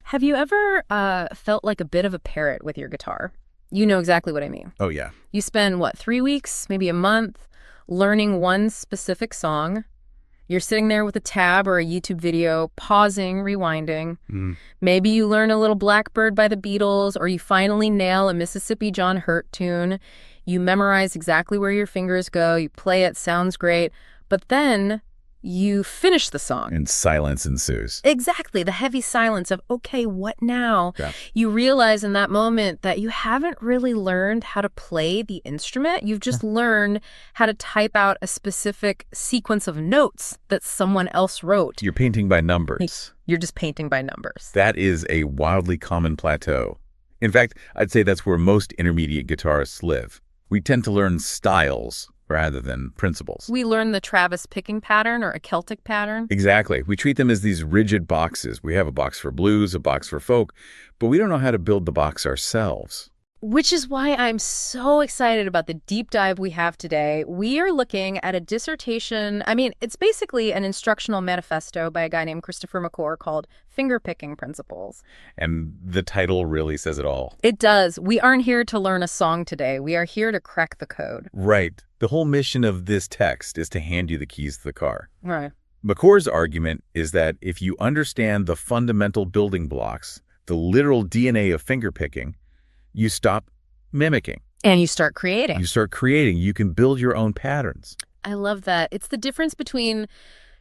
Have you ever felt like a bit of a parrot with your guitar? You know exactly what I mean. Oh, yeah. You spend, what, 3 weeks, maybe a month, learning one specific song. You're sitting there with a tab or a YouTube video, pausing, rewinding. Maybe you learn a little Blackbird by the Beatles, or you finally nail a Mississippi John Hurt tune. You memorize exactly where your fingers go. You play it, sounds great. But then you finish the song. And silence ensues. Exactly. The heavy silence of, okay, what now? Yeah. You realize in that moment that you haven't really learned how to play the instrument. You've just learned how to type out a specific sequence of notes that someone else wrote. You're painting by numbers. You're just painting by numbers. That is a wildly common plateau. In fact, I'd say that's where most intermediate guitarists live. We tend to learn styles rather than principles. We learn the Travis picking pattern or a Celtic pattern. Exactly. We treat them as these rigid boxes. We have a box for blues, a box for folk, but we don't know how to build the box ourselves. Which is why I'm so excited about the deep dive we have today. We are looking at a dissertation. It's basically an instructional manifesto by a guy named Christopher Macor called Fingerpicking Principles. And the title really says it all. It does. We aren't here to learn a song today. We are here to crack the code. Right. The whole mission of this text is to hand you the keys to the car. Right. Macor's argument is that if you understand the fundamental building blocks, the literal DNA of fingerpicking, you stop mimicking. And you start creating. You start creating. You can build your own patterns. I love that. It's the difference between,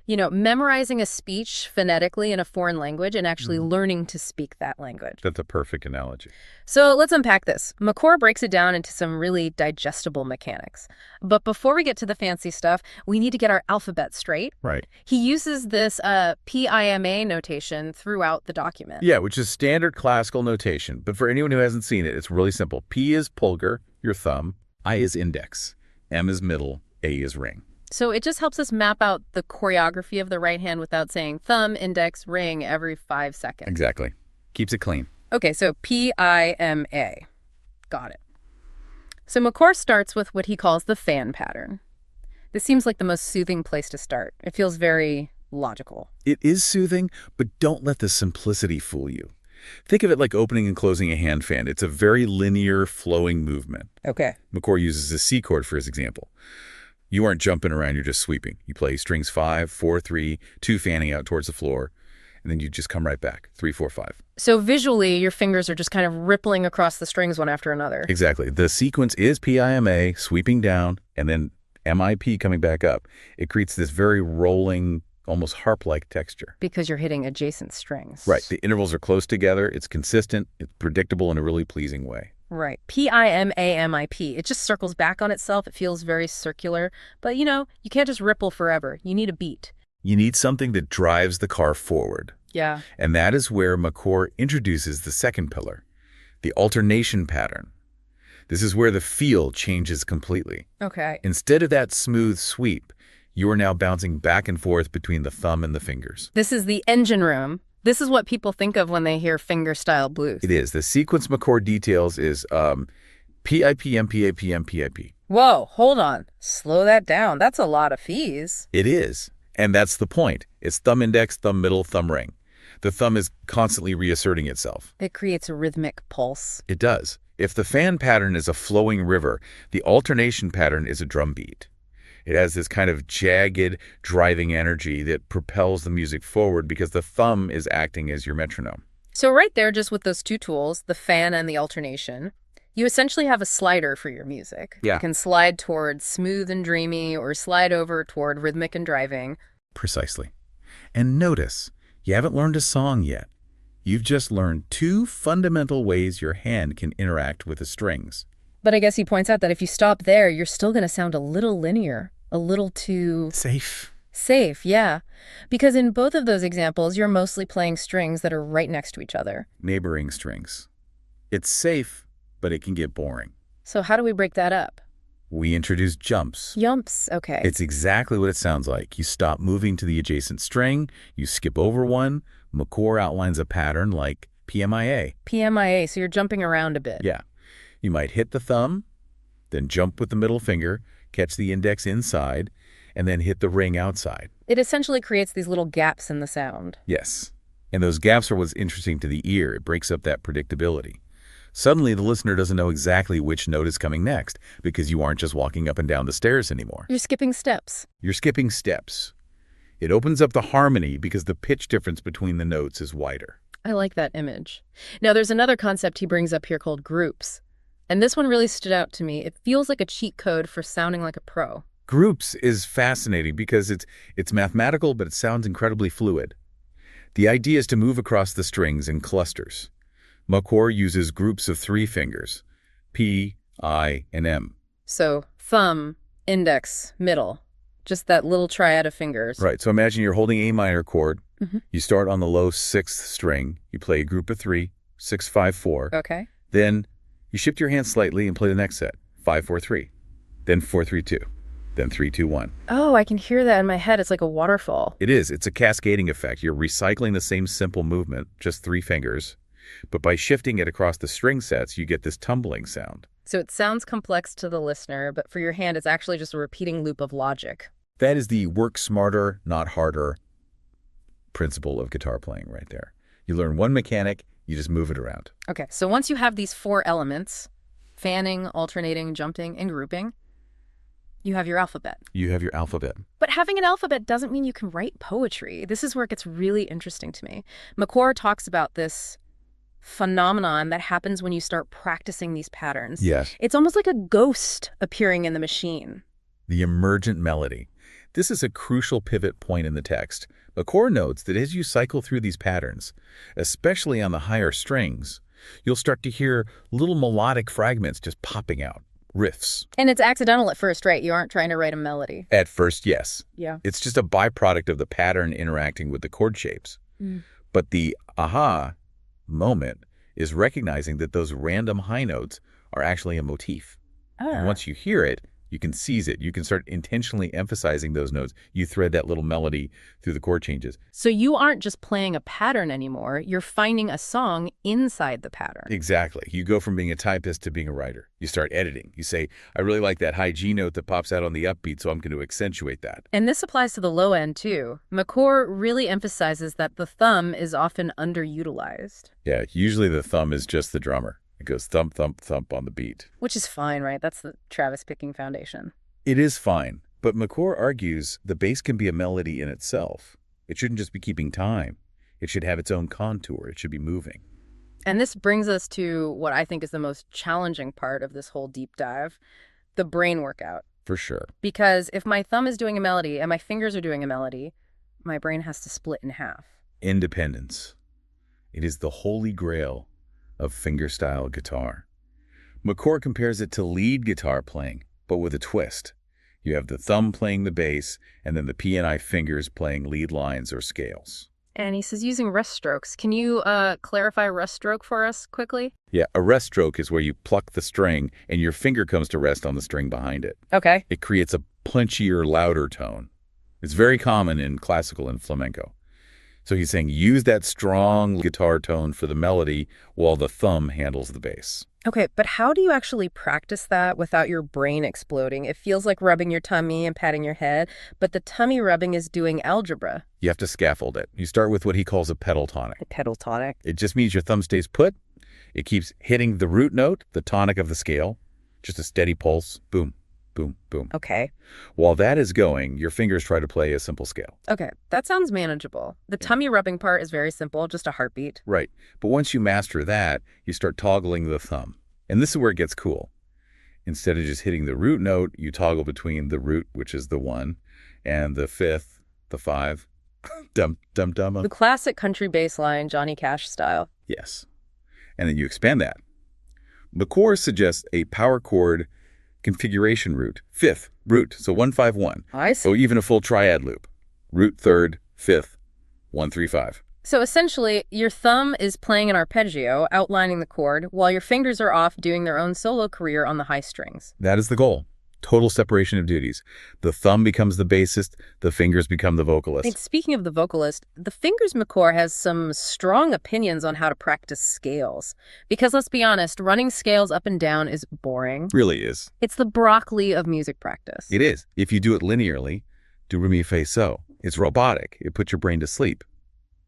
memorizing a speech phonetically in a foreign language and actually learning to speak that language. That's a perfect analogy. So let's unpack this. Macor breaks it down into some really digestible mechanics. But before we get to the fancy stuff, we need to get our alphabet straight. Right. He uses this PIMA notation throughout the document. Yeah, which is standard classical notation. But for anyone who hasn't seen it, it's really simple. P is pulgar, your thumb. I is index. M is middle. A is ring. So it just helps us map out the choreography of the right hand without saying thumb, index, ring every 5 seconds. Exactly. Keeps it clean. Okay, so PIMA. Got it. So Macor starts with what he calls the fan pattern. This seems like the most soothing place to start. It feels very logical. It is soothing, but don't let the simplicity fool you. Think of it like opening and closing a hand fan. It's a very linear, flowing movement. Okay. Macor uses the C chord for his example. You aren't jumping around, you're just sweeping. You play strings 5, 4, 3, 2 fanning out towards the floor, and then you just come right back, 3, 4, 5. So visually, your fingers are just kind of rippling across the strings one after another. Exactly. The sequence is PIMA, sweeping down, and then MIP coming back up. It creates this very rolling, almost harp-like texture. Because you're hitting adjacent strings. Right. The intervals are close together, it's consistent, it's predictable in a really pleasing way. Right. PIMAMIP. It just circles back on itself. It feels very circular. But, you can't just ripple forever. You need a beat. You need something that drives the car forward. Yeah. And that is where Macor introduces the second pillar, the alternation pattern. This is where the feel changes completely. Okay. Instead of that smooth sweep, you are now bouncing back and forth between the thumb and the fingers. This is the engine room. This is what people think of when they hear fingerstyle blues. It is. The sequence Macor details is PIP, MPA, PM, PIP. Whoa, hold on. Slow that down. That's a lot of fees. It is. And that's the point. It's thumb index, thumb middle, thumb ring. The thumb is constantly reasserting itself. It creates a rhythmic pulse. It does. If the fan pattern is a flowing river, the alternation pattern is a drum beat. It has this kind of jagged, driving energy that propels the music forward because the thumb is acting as your metronome. So right there, just with those two tools, the fan and the alternation, you essentially have a slider for your music. Yeah. You can slide towards smooth and dreamy or slide over toward rhythmic and driving. Precisely. And notice, you haven't learned a song yet. You've just learned 2 fundamental ways your hand can interact with the strings. But I guess he points out that if you stop there, you're still going to sound a little linear. A little too... Safe, yeah. Because in both of those examples, you're mostly playing strings that are right next to each other. Neighboring strings. It's safe, but it can get boring. So how do we break that up? We introduce jumps. Jumps, okay. It's exactly what it sounds like. You stop moving to the adjacent string, you skip over one. Macor outlines a pattern like PMIA. PMIA, so you're jumping around a bit. Yeah. You might hit the thumb, then jump with the middle finger, catch the index inside, and then hit the ring outside. It essentially creates these little gaps in the sound. Yes. And those gaps are what's interesting to the ear. It breaks up that predictability. Suddenly, the listener doesn't know exactly which note is coming next because you aren't just walking up and down the stairs anymore. You're skipping steps. You're skipping steps. It opens up the harmony because the pitch difference between the notes is wider. I like that image. Now, there's another concept he brings up here called groups. And this one really stood out to me. It feels like a cheat code for sounding like a pro. Groups is fascinating because it's mathematical, but it sounds incredibly fluid. The idea is to move across the strings in clusters. Macor uses groups of 3 fingers, P, I, and M. So thumb, index, middle. Just that little triad of fingers. Right, so imagine you're holding a minor chord. Mm-hmm. You start on the low 6th string. You play a group of 3, 6, 5, 4. Okay. Then you shift your hand slightly and play the next set, 5, 4, 3. Then 4, 3, 2. Then 3, 2, 1. Oh, I can hear that in my head. It's like a waterfall. It is. It's a cascading effect. You're recycling the same simple movement, just 3 fingers. But by shifting it across the string sets, you get this tumbling sound. So it sounds complex to the listener, but for your hand, it's actually just a repeating loop of logic. That is the work smarter, not harder principle of guitar playing right there. You learn one mechanic, you just move it around. Okay, so once you have these 4 elements, fanning, alternating, jumping, and grouping, you have your alphabet. You have your alphabet. But having an alphabet doesn't mean you can write poetry. This is where it gets really interesting to me. Macor talks about this phenomenon that happens when you start practicing these patterns. Yes. It's almost like a ghost appearing in the machine. The emergent melody. This is a crucial pivot point in the text. Macor notes that as you cycle through these patterns, especially on the higher strings, you'll start to hear little melodic fragments just popping out, riffs. And it's accidental at first, right? You aren't trying to write a melody. At first, yes. Yeah. It's just a byproduct of the pattern interacting with the chord shapes. But the aha moment is recognizing that those random high notes are actually a motif. And once you hear it, you can seize it. You can start intentionally emphasizing those notes. You thread that little melody through the chord changes. So you aren't just playing a pattern anymore. You're finding a song inside the pattern. Exactly. You go from being a typist to being a writer. You start editing. You say, I really like that high G note that pops out on the upbeat, so I'm going to accentuate that. And this applies to the low end, too. Macor really emphasizes that the thumb is often underutilized. Yeah, usually the thumb is just the drummer. It goes thump, thump, thump on the beat. Which is fine, right? That's the Travis picking foundation. It is fine, but Macor argues the bass can be a melody in itself. It shouldn't just be keeping time. It should have its own contour. It should be moving. And this brings us to what I think is the most challenging part of this whole deep dive, the brain workout. For sure. Because if my thumb is doing a melody and my fingers are doing a melody, my brain has to split in half. Independence. It is the holy grail of fingerstyle guitar. Macor compares it to lead guitar playing, but with a twist. You have the thumb playing the bass, and then the P and I fingers playing lead lines or scales. And he says using rest strokes. Can you clarify rest stroke for us quickly? Yeah, a rest stroke is where you pluck the string and your finger comes to rest on the string behind it. Okay. It creates a punchier, louder tone. It's very common in classical and flamenco. So he's saying use that strong guitar tone for the melody while the thumb handles the bass. Okay, but how do you actually practice that without your brain exploding? It feels like rubbing your tummy and patting your head, but the tummy rubbing is doing algebra. You have to scaffold it. You start with what he calls a pedal tonic. A pedal tonic. It just means your thumb stays put. It keeps hitting the root note, the tonic of the scale. Just a steady pulse. Boom, boom, boom. Okay. While that is going, your fingers try to play a simple scale. Okay, that sounds manageable. The tummy rubbing part is very simple, just a heartbeat. Right. But once you master that, you start toggling the thumb. And this is where it gets cool. Instead of just hitting the root note, you toggle between the root, which is the 1, and the 5th, the 5. Dum, dum, dum. The classic country bass line, Johnny Cash style. Yes. And then you expand that. Macor suggests a power chord configuration root. 5th, root, so 1, 5, 1. I see. So even a full triad loop. Root 3rd, 5th, 1, 3, 5. So essentially, your thumb is playing an arpeggio, outlining the chord, while your fingers are off doing their own solo career on the high strings. That is the goal. Total separation of duties. The thumb becomes the bassist, the fingers become the vocalist. And speaking of the vocalist, the Fingers Macor has some strong opinions on how to practice scales. Because let's be honest, running scales up and down is boring. Really is. It's the broccoli of music practice. It is. If you do it linearly, do re mi fa so. It's robotic. It puts your brain to sleep.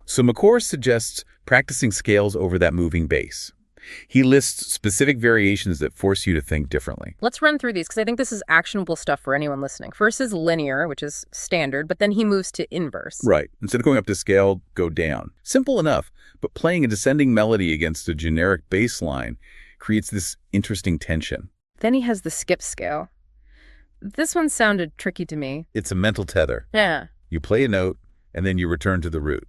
So Macor suggests practicing scales over that moving bass. He lists specific variations that force you to think differently. Let's run through these because I think this is actionable stuff for anyone listening. First is linear, which is standard, but then he moves to inverse. Right. Instead of going up to scale, go down. Simple enough, but playing a descending melody against a generic bass line creates this interesting tension. Then he has the skip scale. This one sounded tricky to me. It's a mental tether. Yeah. You play a note, and then you return to the root.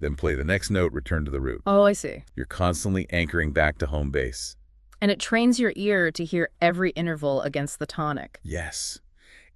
Then play the next note, return to the root. Oh, I see. You're constantly anchoring back to home base. And it trains your ear to hear every interval against the tonic. Yes.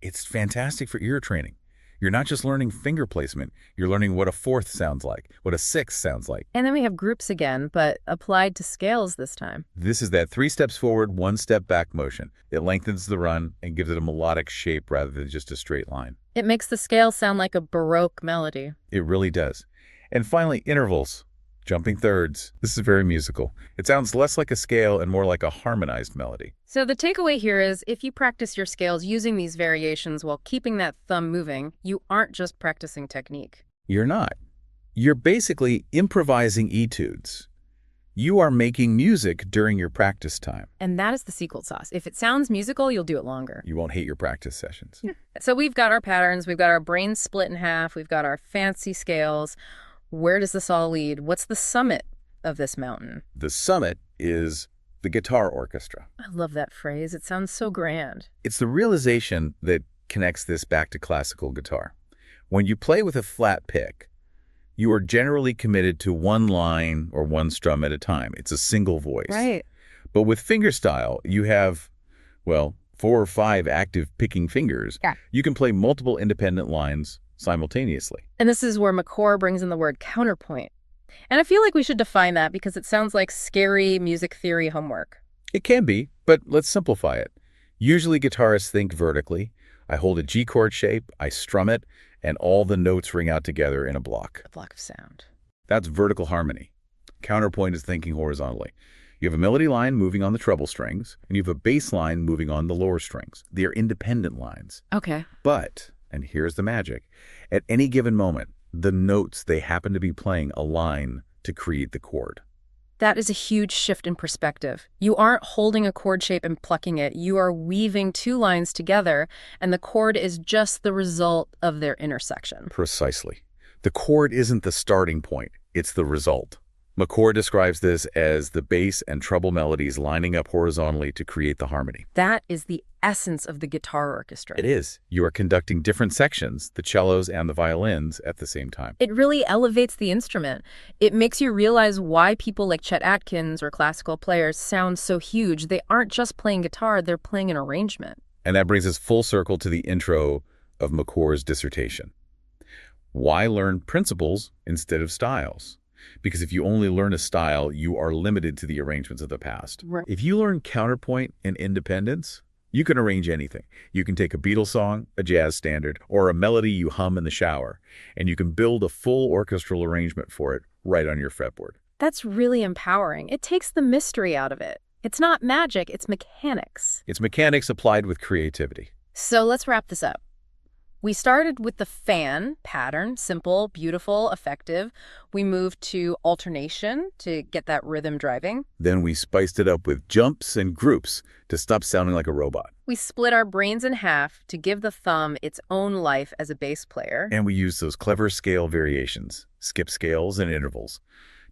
It's fantastic for ear training. You're not just learning finger placement, you're learning what a fourth sounds like, what a sixth sounds like. And then we have groups again, but applied to scales this time. This is that 3 steps forward, 1 step back motion. It lengthens the run and gives it a melodic shape rather than just a straight line. It makes the scale sound like a Baroque melody. It really does. And finally, intervals, jumping thirds. This is very musical. It sounds less like a scale and more like a harmonized melody. So the takeaway here is if you practice your scales using these variations while keeping that thumb moving, you aren't just practicing technique. You're not. You're basically improvising etudes. You are making music during your practice time. And that is the secret sauce. If it sounds musical, you'll do it longer. You won't hate your practice sessions. So we've got our patterns, we've got our brain split in half, we've got our fancy scales. Where does this all lead? What's the summit of this mountain? The summit is the guitar orchestra. I love that phrase. It sounds so grand. It's the realization that connects this back to classical guitar. When you play with a flat pick, you are generally committed to one line or one strum at a time. It's a single voice. Right. But with fingerstyle, you have, well, 4 or 5 active picking fingers. Yeah. You can play multiple independent lines simultaneously. And this is where Macor brings in the word counterpoint. And I feel like we should define that because it sounds like scary music theory homework. It can be, but let's simplify it. Usually guitarists think vertically. I hold a G chord shape, I strum it, and all the notes ring out together in a block. A block of sound. That's vertical harmony. Counterpoint is thinking horizontally. You have a melody line moving on the treble strings, and you have a bass line moving on the lower strings. They are independent lines. Okay. But, and here's the magic, at any given moment, the notes they happen to be playing align to create the chord. That is a huge shift in perspective. You aren't holding a chord shape and plucking it. You are weaving 2 lines together, and the chord is just the result of their intersection. Precisely. The chord isn't the starting point, it's the result. Macor describes this as the bass and treble melodies lining up horizontally to create the harmony. That is the essence of the guitar orchestra. It is. You are conducting different sections, the cellos and the violins, at the same time. It really elevates the instrument. It makes you realize why people like Chet Atkins or classical players sound so huge. They aren't just playing guitar, they're playing an arrangement. And that brings us full circle to the intro of Macor's dissertation. Why learn principles instead of styles? Because if you only learn a style, you are limited to the arrangements of the past. Right. If you learn counterpoint and independence, you can arrange anything. You can take a Beatles song, a jazz standard, or a melody you hum in the shower, and you can build a full orchestral arrangement for it right on your fretboard. That's really empowering. It takes the mystery out of it. It's not magic, it's mechanics. It's mechanics applied with creativity. So let's wrap this up. We started with the fan pattern, simple, beautiful, effective. We moved to alternation to get that rhythm driving. Then we spiced it up with jumps and groups to stop sounding like a robot. We split our brains in half to give the thumb its own life as a bass player. And we used those clever scale variations, skip scales and intervals,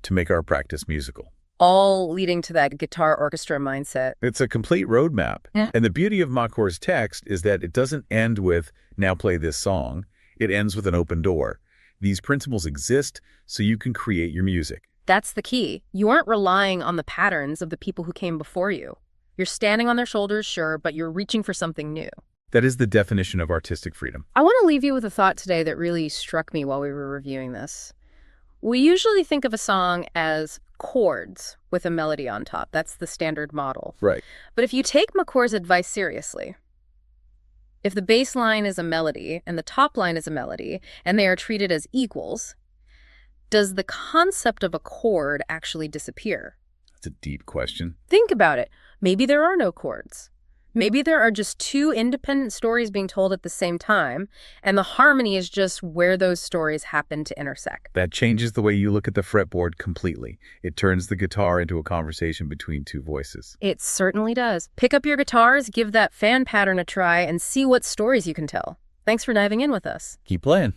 to make our practice musical. All leading to that guitar orchestra mindset. It's a complete roadmap. Yeah. And the beauty of Macor's text is that it doesn't end with, now play this song. It ends with an open door. These principles exist so you can create your music. That's the key. You aren't relying on the patterns of the people who came before you. You're standing on their shoulders, sure, but you're reaching for something new. That is the definition of artistic freedom. I want to leave you with a thought today that really struck me while we were reviewing this. We usually think of a song as chords with a melody on top. That's the standard model. Right. But if you take Macor's advice seriously, if the bass line is a melody and the top line is a melody, and they are treated as equals, does the concept of a chord actually disappear? That's a deep question. Think about it. Maybe there are no chords. Maybe there are just two independent stories being told at the same time, and the harmony is just where those stories happen to intersect. That changes the way you look at the fretboard completely. It turns the guitar into a conversation between two voices. It certainly does. Pick up your guitars, give that fan pattern a try, and see what stories you can tell. Thanks for diving in with us. Keep playing.